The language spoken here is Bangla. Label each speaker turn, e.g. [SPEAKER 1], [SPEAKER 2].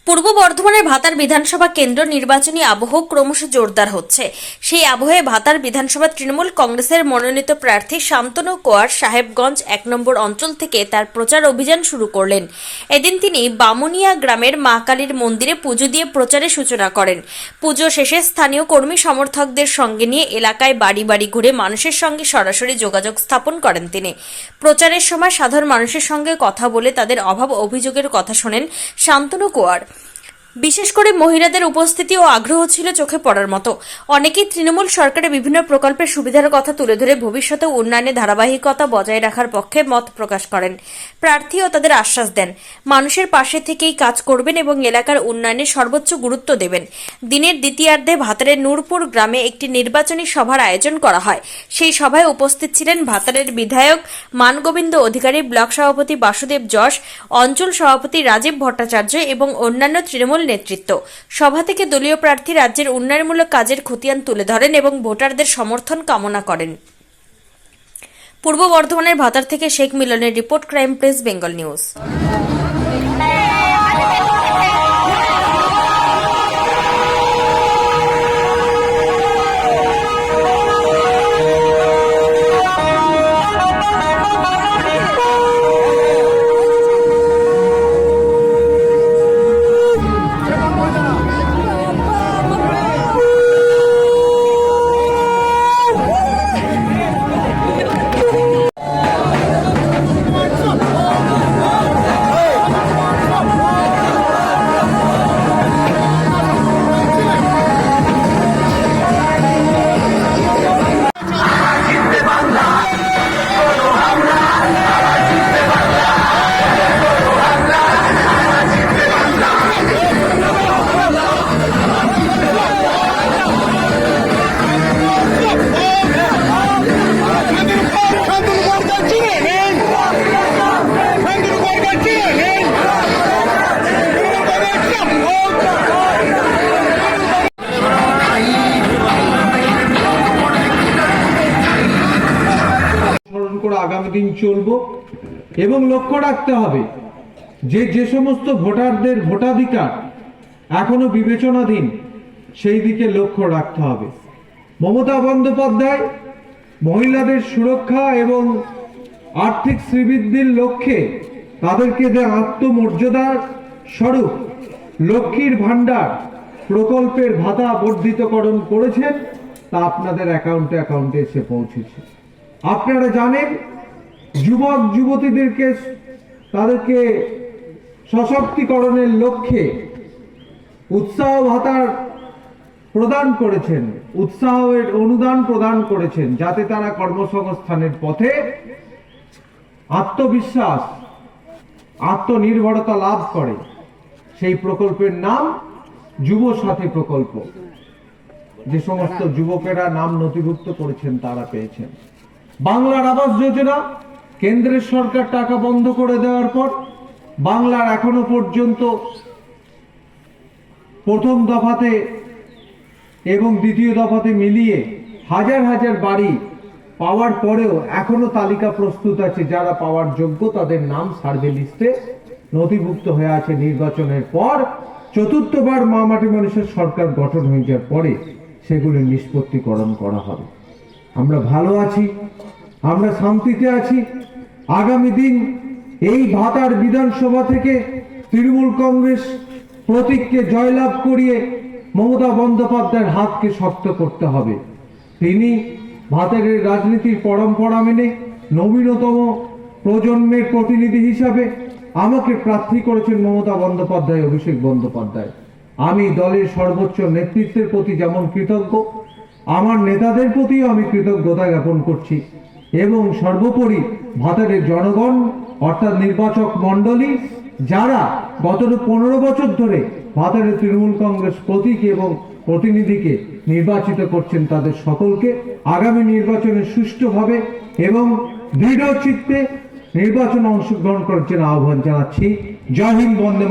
[SPEAKER 1] পূর্ব বর্ধমানের ভাতার বিধানসভা কেন্দ্র নির্বাচনী আবহ ক্রমশ জোরদার হচ্ছে। সেই আবহে ভাতার বিধানসভা তৃণমূল কংগ্রেসের মনোনীত প্রার্থী শান্তনু কোয়ার সাহেবগঞ্জ 1 নম্বর অঞ্চল থেকে তার প্রচার অভিযান শুরু করলেন। এদিন তিনি বামুনিয়া গ্রামের মা কালীর মন্দিরে পুজো দিয়ে প্রচারের সূচনা করেন। পুজো শেষে স্থানীয় কর্মী সমর্থকদের সঙ্গে নিয়ে এলাকায় বাড়ি বাড়ি ঘুরে মানুষের সঙ্গে সরাসরি যোগাযোগ স্থাপন করেন তিনি। প্রচারের সময় সাধারণ মানুষের সঙ্গে কথা বলে তাদের অভাব অভিযোগের কথা শোনেন শান্তনু কোয়ার। বিশেষ করে মহিলাদের উপস্থিতি ও আগ্রহ ছিল চোখে পড়ার মতো। অনেকেই তৃণমূল সরকারের বিভিন্ন প্রকল্পের সুবিধার কথা তুলে ধরে ভবিষ্যতে উন্নয়নে ধারাবাহিকতা বজায় রাখার পক্ষে মত প্রকাশ করেন। প্রার্থীও তাদের আশ্বাস দেন, মানুষের পাশে থেকেই কাজ করবেন এবং এলাকার উন্নয়নে সর্বোচ্চ গুরুত্ব দেবেন। দিনের দ্বিতীয়ার্ধে ভাতারের নূরপুর গ্রামে একটি নির্বাচনী সভার আয়োজন করা হয়। সেই সভায় উপস্থিত ছিলেন ভাতারের বিধায়ক মানগোবিন্দ অধিকারী, ব্লক সভাপতি বাসুদেব যশ, অঞ্চল সভাপতি রাজীব ভট্টাচার্য এবং অন্যান্য তৃণমূল নেতৃত্ব। সভা থেকে দলীয় প্রার্থী রাজ্যের উন্নয়নমূলক কাজের খতিয়ান তুলে ধরেন এবং ভোটারদের সমর্থন কামনা করেন। পূর্ব বর্ধমানের ভাতার থেকে শেখ মিলনের report, crime press Bengal news.
[SPEAKER 2] আগামী দিন চলবো এবং লক্ষ্য রাখতে হবে যে সমস্ত ভোটারদের ভোটাধিকার এখনো বিবেচনাধীন সেই দিকে লক্ষ্য রাখতে হবে। মমতা বন্দ্যোপাধ্যায় মহিলাদের সুরক্ষা এবং আর্থিক শ্রীবৃদ্ধির লক্ষ্যে তাদেরকে যে আত্মমর্যাদার স্বরূপ লক্ষ্মীর ভাণ্ডার প্রকল্পের ভাতা বর্ধিতকরণ করেছেন, তা আপনাদের অ্যাকাউন্টে এসে পৌঁছেছে। আপনারা জানেন, যুবক যুবতীদেরকে তাদেরকে সশক্তিকরণের লক্ষ্যে উৎসাহ ভাতার প্রদান করেছেন, উৎসাহের অনুদান প্রদান করেছেন, যাতে তারা কর্মসংস্থানের পথে আত্মবিশ্বাস, আত্মনির্ভরতা লাভ করে। সেই প্রকল্পের নাম যুব সাথী প্রকল্প। যে সমস্ত যুবকেরা নাম নথিভুক্ত করেছেন তারা পেয়েছেন। বাংলার আবাস যোজনা, কেন্দ্রের সরকার টাকা বন্ধ করে দেওয়ার পর বাংলার এখনো পর্যন্ত প্রথম দফাতে এবং দ্বিতীয় দফাতে মিলিয়ে হাজার হাজার বাড়ি পাওয়ার পরেও এখনো তালিকা প্রস্তুত আছে, যারা পাওয়ার যোগ্য তাদের নাম সার্ভে লিস্টে নথিভুক্ত হয়ে আছে। নির্বাচনের পর চতুর্থবার মা মাটি মানুষের সরকার গঠন হয়ে যাওয়ার পরে সেগুলি নিষ্পত্তিকরণ করা হবে। আমরা ভালো আছি, আমরা শান্তিতে আছি। আগামী দিন এই ভাতার বিধানসভা থেকে তৃণমূল কংগ্রেস প্রতীককে জয়লাভ করিয়ে মমতা বন্দ্যোপাধ্যায়ের হাতকে শক্ত করতে হবে। তিনি ভাতারের রাজনীতির পরম্পরা মেনে নবীনতম প্রজন্মের প্রতিনিধি হিসাবে আমাকে প্রার্থী করেছেন মমতা বন্দ্যোপাধ্যায়, অভিষেক বন্দ্যোপাধ্যায়। আমি দলের সর্বোচ্চ নেতৃত্বের প্রতি যেমন কৃতজ্ঞ, আমার নেতাদের প্রতিও আমি কৃতজ্ঞতা জ্ঞাপন করছি এবং সর্বোপরি ভাতারের জনগণ অর্থাৎ নির্বাচক মণ্ডলী, যারা গত 15 বছর ধরে ভাতারের তৃণমূল কংগ্রেস প্রতীক এবং প্রতিনিধিকে নির্বাচিত করছেন, তাদের সকলকে আগামী নির্বাচনে সুষ্ঠুভাবে এবং দৃঢ় চিত্তে নির্বাচনে অংশগ্রহণ করার জন্য আহ্বান জানাচ্ছি। জয় হিন্দ, বন্দে।